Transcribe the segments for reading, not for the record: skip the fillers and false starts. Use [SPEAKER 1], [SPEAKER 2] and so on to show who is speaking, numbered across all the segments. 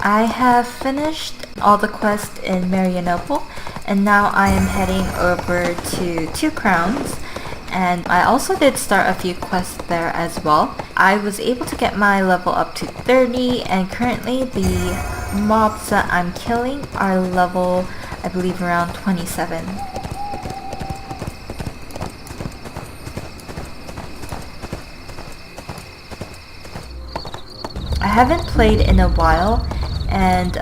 [SPEAKER 1] I have finished all the quests in Marianople, and now I am heading over to Two Crowns, and I also did start a few quests there as well. I was able to get my level up to 30, and currently the mobs that I'm killing are level, I believe, around 27. I haven't played in a while, and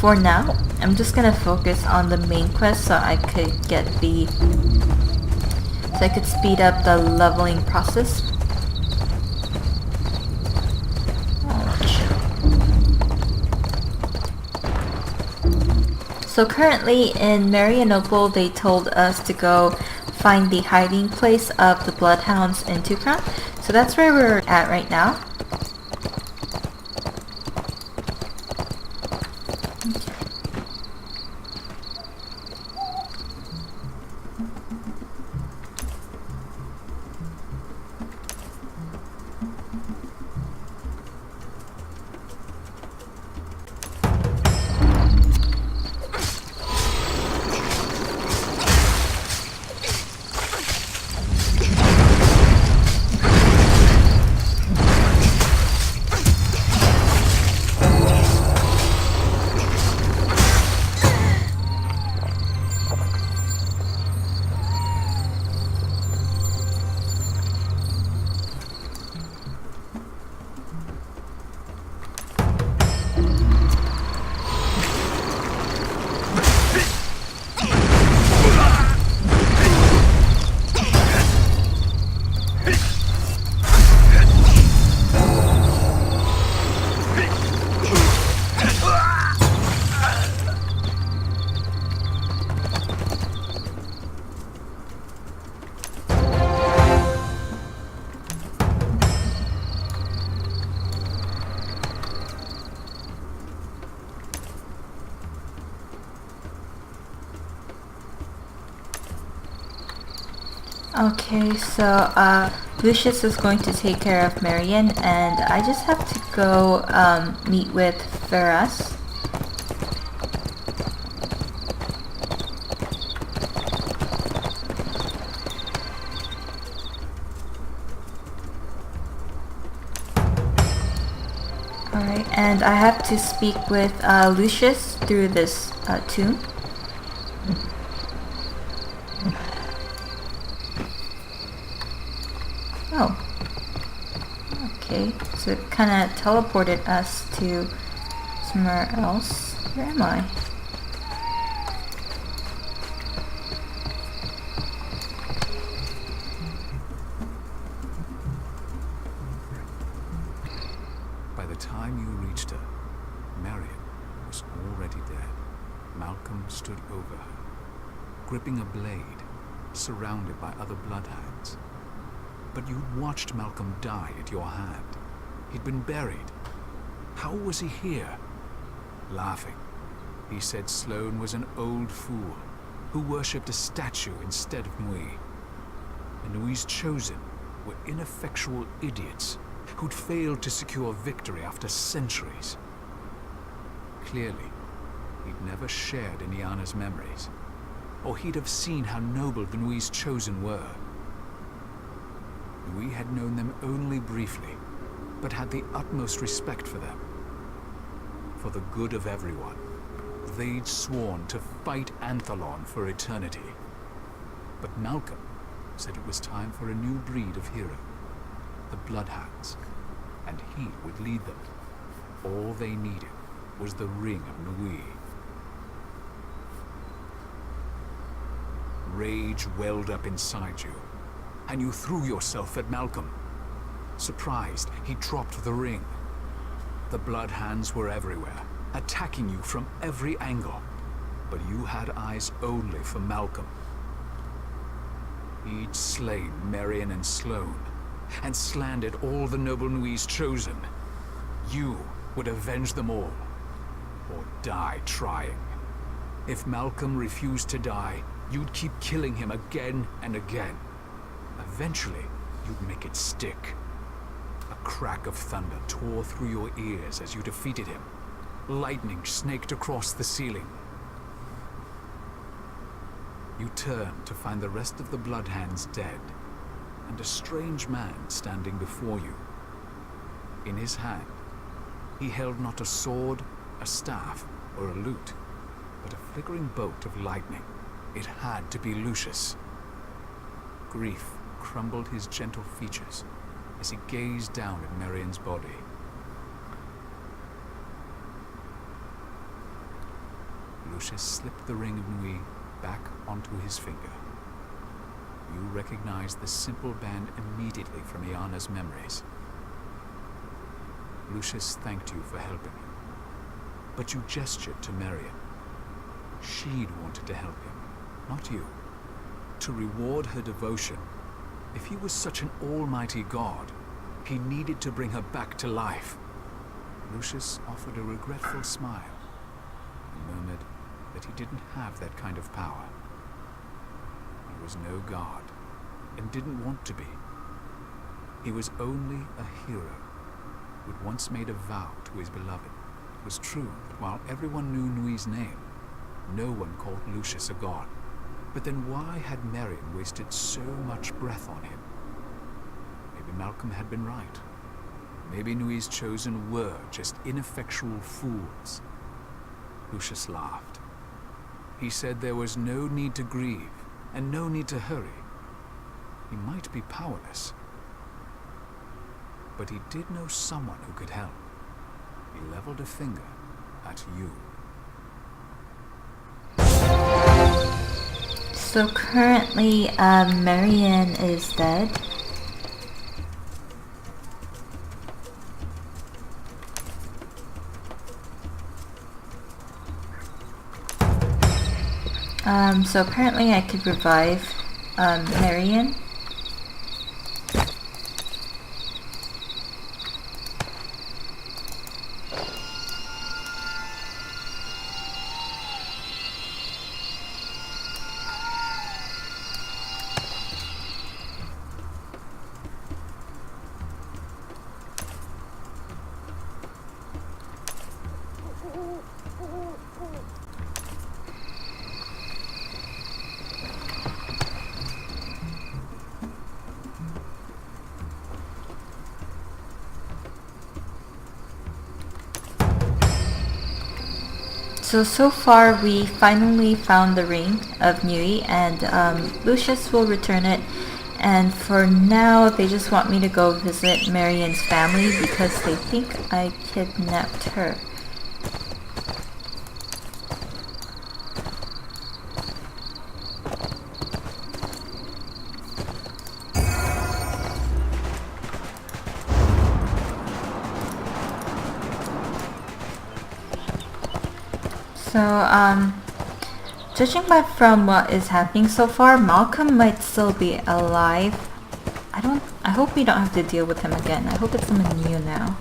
[SPEAKER 1] for now I'm just gonna focus on the main quest so I could speed up the leveling process. So currently in Marianople, they told us to go find the hiding place of the bloodhounds in Two Crown. So that's where we're at right now. Okay, so Lucius is going to take care of Marion, and I just have to go meet with Ferras. Alright, and I have to speak with Lucius through this tomb. Oh. Okay, so it kind of teleported us to somewhere else. Where am I?
[SPEAKER 2] By the time you reached her, Marion was already dead. Malcolm stood over her, gripping a blade, surrounded by other bloodhounds. But you'd watched Malcolm die at your hand. He'd been buried. How was he here? Laughing, he said Sloane was an old fool who worshipped a statue instead of Nui. And Nui's chosen were ineffectual idiots who'd failed to secure victory after centuries. Clearly, he'd never shared Inyana's memories, or he'd have seen how noble the Nui's chosen were. We had known them only briefly, but had the utmost respect for them. For the good of everyone, they'd sworn to fight Anthalon for eternity. But Malcolm said it was time for a new breed of hero, the Bloodhounds, and he would lead them. All they needed was the ring of Nui. Rage welled up inside you, and you threw yourself at Malcolm. Surprised, he dropped the ring. The Bloodhounds were everywhere, attacking you from every angle, but you had eyes only for Malcolm. He'd slain Marion and Sloane, and slandered all the noble Nui's chosen. You would avenge them all, or die trying. If Malcolm refused to die, you'd keep killing him again and again. Eventually, you'd make it stick. A crack of thunder tore through your ears as you defeated him. Lightning snaked across the ceiling. You turn to find the rest of the bloodhounds dead, and a strange man standing before you. In his hand, he held not a sword, a staff, or a lute, but a flickering bolt of lightning. It had to be Lucius. Grief crumbled his gentle features as he gazed down at Marian's body. Lucius slipped the ring of Nui back onto his finger. You recognized the simple band immediately from Iana's memories. Lucius thanked you for helping him, but you gestured to Marian. She'd wanted to help him, not you. To reward her devotion, if he was such an almighty god, he needed to bring her back to life. Lucius offered a regretful smile and murmured that he didn't have that kind of power. He was no god, and didn't want to be. He was only a hero who'd once made a vow to his beloved. It was true that while everyone knew Nui's name, no one called Lucius a god. But then why had Marian wasted so much breath on him? Maybe Malcolm had been right. Maybe Nui's chosen were just ineffectual fools. Lucius laughed. He said there was no need to grieve, and no need to hurry. He might be powerless, but he did know someone who could help. He leveled a finger at you.
[SPEAKER 1] So currently, Marian is dead. So apparently I could revive Marian. So far we finally found the ring of Nui, and Lucius will return it, and for now they just want me to go visit Marian's family because they think I kidnapped her. So, judging from what is happening so far, Malcolm might still be alive. I hope we don't have to deal with him again. I hope it's someone new now.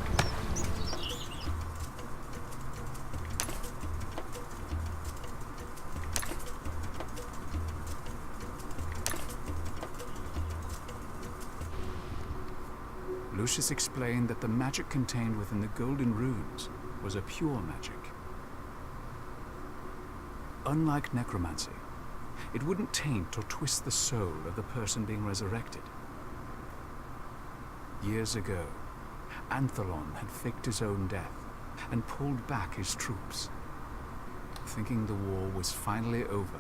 [SPEAKER 2] Lucius explained that the magic contained within the golden runes was a pure magic. Unlike necromancy, it wouldn't taint or twist the soul of the person being resurrected. Years ago, Anthelon had faked his own death and pulled back his troops. Thinking the war was finally over,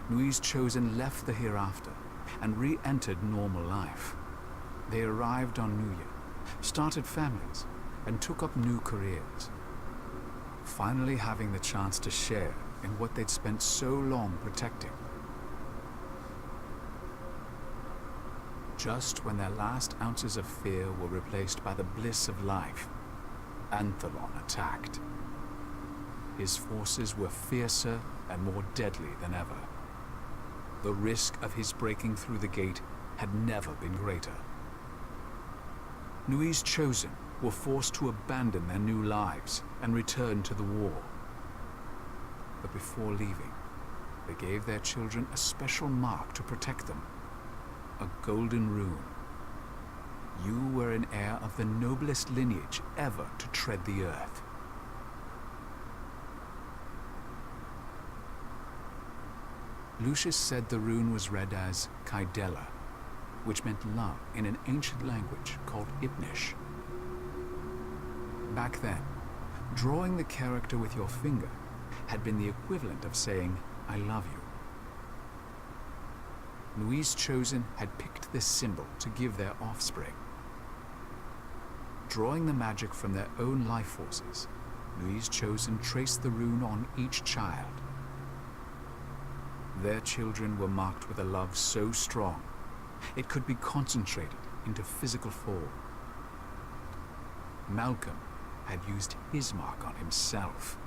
[SPEAKER 2] Nui's chosen left the hereafter and re-entered normal life. They arrived on New Year, started families, and took up new careers. Finally having the chance to share in what they'd spent so long protecting. Just when their last ounces of fear were replaced by the bliss of life, Anthelon attacked. His forces were fiercer and more deadly than ever. The risk of his breaking through the gate had never been greater. Nui's chosen were forced to abandon their new lives and return to the war. But before leaving, they gave their children a special mark to protect them, a golden rune. You were an heir of the noblest lineage ever to tread the earth. Lucius said the rune was read as Kaidela, which meant love in an ancient language called Ipnish. Back then, drawing the character with your finger had been the equivalent of saying, I love you. Nui's Chosen had picked this symbol to give their offspring. Drawing the magic from their own life forces, Nui's Chosen traced the rune on each child. Their children were marked with a love so strong, it could be concentrated into physical form. Malcolm had used his mark on himself.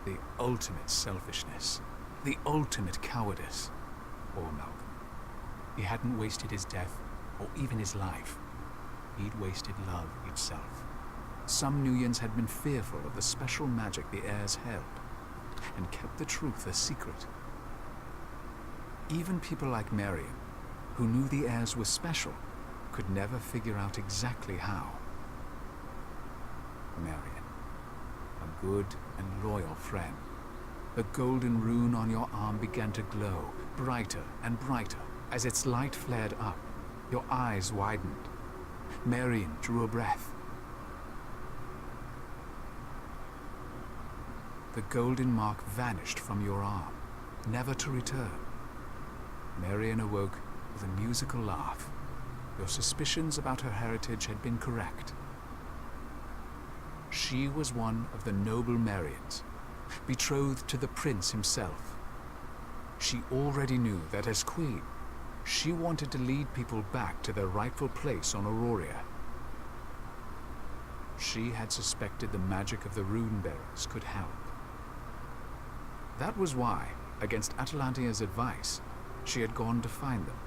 [SPEAKER 2] The ultimate selfishness, the ultimate cowardice. Poor Malcolm. He hadn't wasted his death, or even his life. He'd wasted love itself. Some Nuyans had been fearful of the special magic the heirs held, and kept the truth a secret. Even people like Marion, who knew the heirs were special, could never figure out exactly how. Marion, a good and loyal friend. The golden rune on your arm began to glow, brighter and brighter. As its light flared up, your eyes widened. Marion drew a breath. The golden mark vanished from your arm, never to return. Marion awoke with a musical laugh. Your suspicions about her heritage had been correct. She was one of the noble Marions, betrothed to the prince himself. She already knew that as queen, she wanted to lead people back to their rightful place on Aurora. She had suspected the magic of the rune bearers could help. That was why, against Atalantia's advice, she had gone to find them.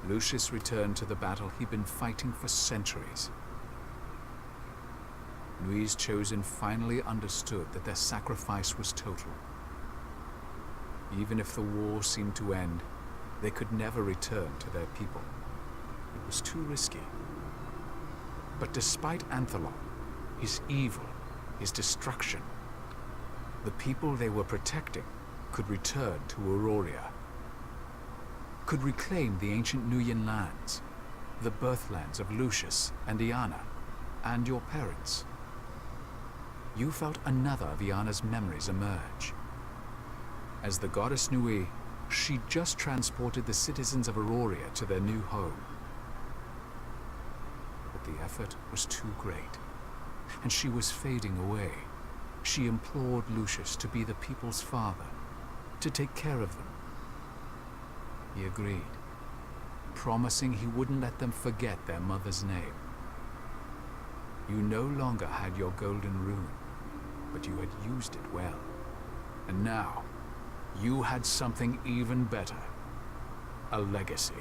[SPEAKER 2] Lucius returned to the battle he'd been fighting for centuries. Nui's Chosen finally understood that their sacrifice was total. Even if the war seemed to end, they could never return to their people. It was too risky. But despite Anthelon, his evil, his destruction, the people they were protecting could return to Aurora, could reclaim the ancient Nuyen lands, the birthlands of Lucius and Iana, and your parents. You felt another of Iana's memories emerge. As the goddess Nui, she just transported the citizens of Aurora to their new home. But the effort was too great, and she was fading away. She implored Lucius to be the people's father, to take care of them. He agreed, promising he wouldn't let them forget their mother's name. You no longer had your golden rune, but you had used it well. And now, you had something even better. A legacy.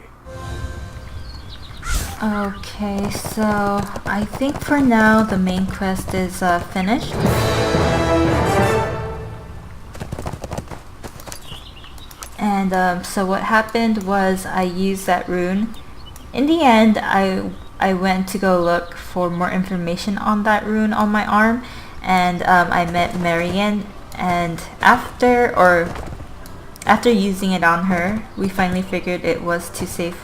[SPEAKER 1] Okay, so I think for now the main quest is finished. And so what happened was I used that rune. In the end, I went to go look for more information on that rune on my arm, and I met Marion, and after using it on her, we finally figured it was to save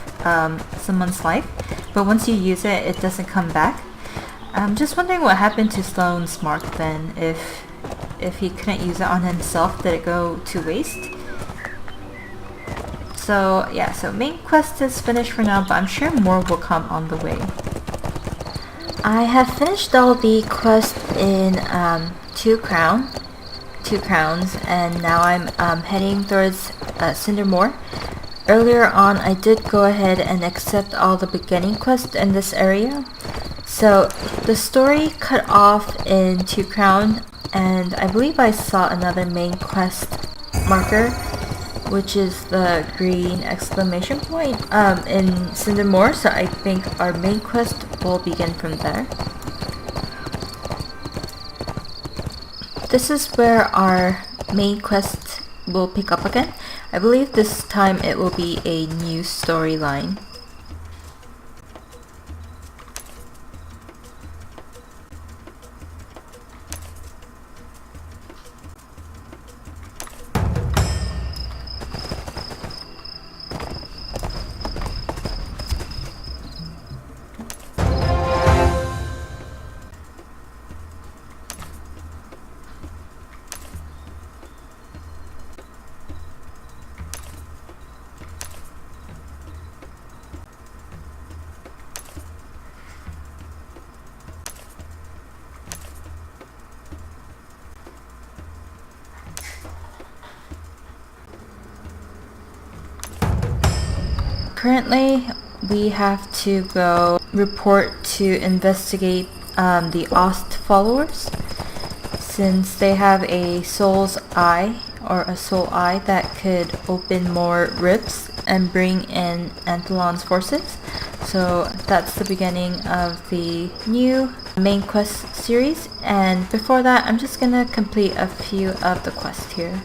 [SPEAKER 1] someone's life. But once you use it, it doesn't come back. I'm just wondering what happened to Sloane's mark then. If he couldn't use it on himself, did it go to waste? So yeah, so main quest is finished for now, but I'm sure more will come on the way. I have finished all the quests in two crowns, and now I'm heading towards Cindermore. Earlier on, I did go ahead and accept all the beginning quests in this area. So the story cut off in Two Crown, and I believe I saw another main quest marker, which is the green exclamation point in Cindermore. So I think our main quest will begin from there. This is where our main quest will pick up again. I believe this time it will be a new storyline. currently we have to go report to investigate the Ost followers, since they have a soul's eye or a soul eye that could open more rifts and bring in Anthelon's forces. So that's the beginning of the new main quest series, and before that I'm just gonna complete a few of the quests here.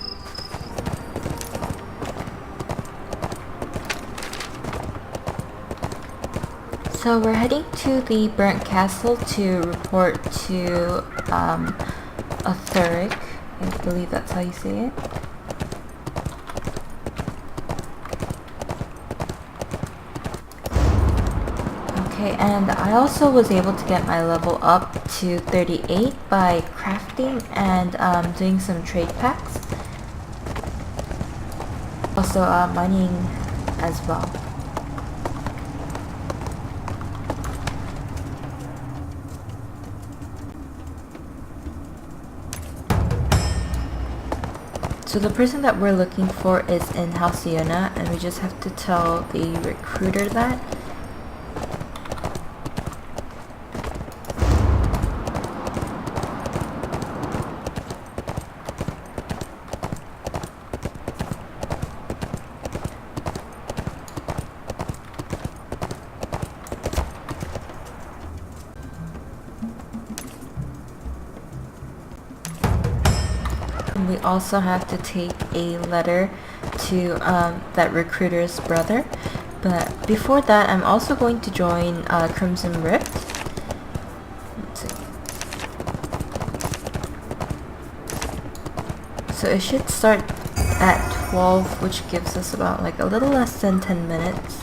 [SPEAKER 1] So we're heading to the Burnt Castle to report to Athuric. I believe that's how you say it. Okay, and I also was able to get my level up to 38 by crafting and doing some trade packs. Also mining as well. So the person that we're looking for is in Halcyona, and we just have to tell the recruiter that. We also have to take a letter to that recruiter's brother, but before that I'm also going to join Crimson Rift. Let's see. So it should start at 12, which gives us about like a little less than 10 minutes.